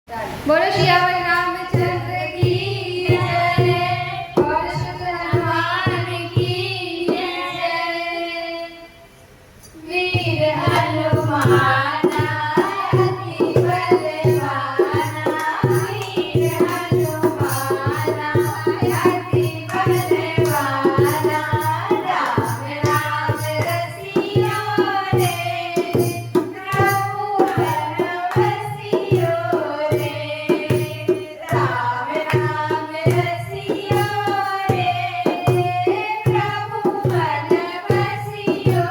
बोलो सियावर रामचंद्र की जय, बोलो शुक्र हनुमान की जय। वीर हनुमान अति बलवाना, वीर हनुमान अति बलवाना, राम राम रसिया रे, प्रभु बनवसियो रे, राम राम रसिया रे, प्रभु बनवसियो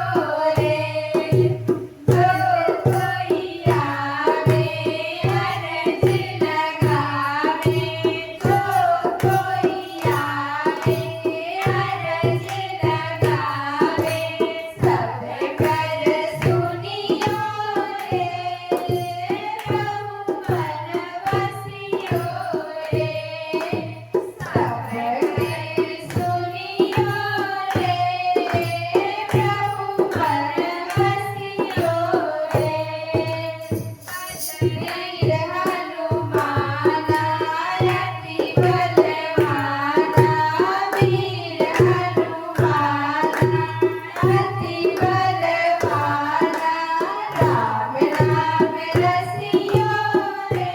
रे। जो कोई आवे अरज लगावे, जो कोई आवे अरज लगावे, सब कर सुनियो रे, प्रभु बनवसियो रे, सब कर सुनियो रे, प्रभु बनवसियो रे। वीर हनुमान अति बलवाना, वीर हनुमान अति बलवाना, राम राम रसियो रे,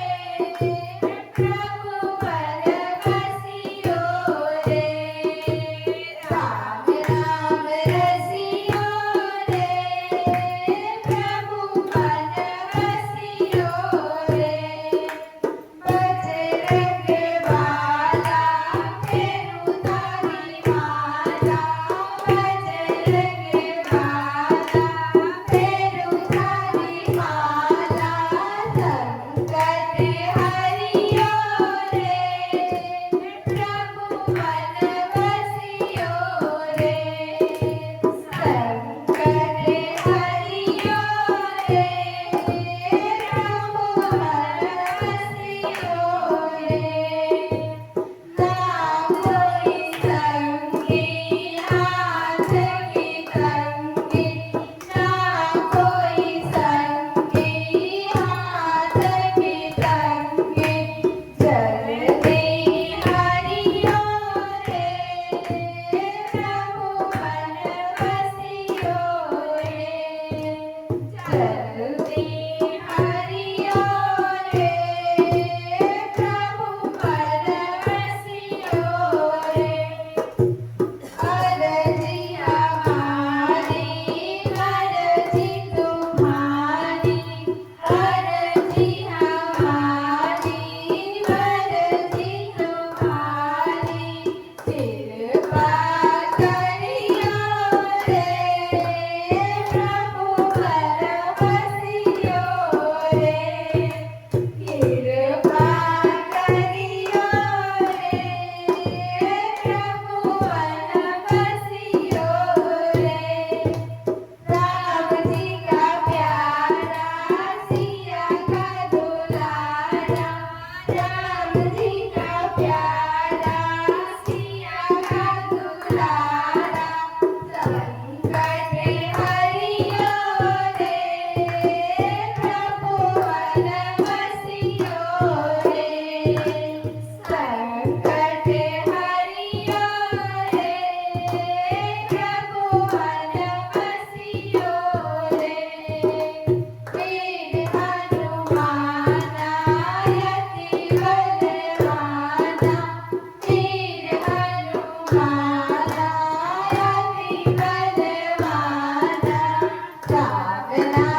प्रभु बनवसियो रे, राम राम रसियो रे, प्रभु बनवसियो रे। बजरंग बाला फेरू तारी माला, बजरंग बाला फेरू तारी माला, संकट हरियो रे, प्रभु बनवसियो रे, संकट हरियो रे, प्रभु बनवसियो रे। ना कोई संगी हाथ की तंगी, ना कोई संगी हाथ की तंगी, जल्दी हरियो रे, प्रभु बनवसियो रे, जल्दी हरियो रे, प्रभु बनवसियो रे। अरजी हमारी अरजी तुम्हारी, अरजी हमारी अरजी तुम्हारी, कृपा करियो रे, प्रभु बनवसियो रे, कृपा करियो रे, प्रभु बनवसियो रे। राम जी का प्यारा सिया का दुलारा, राम जी का प्यारा सिया का दुलारा, संकट हरियो रे, प्रभु बनवसियो रे, संकट हरियो रे, प्रभु बनवसियो रे। वीर हनुमान अति बलवाना, वीर हनुमान अति बलवाना, राम राम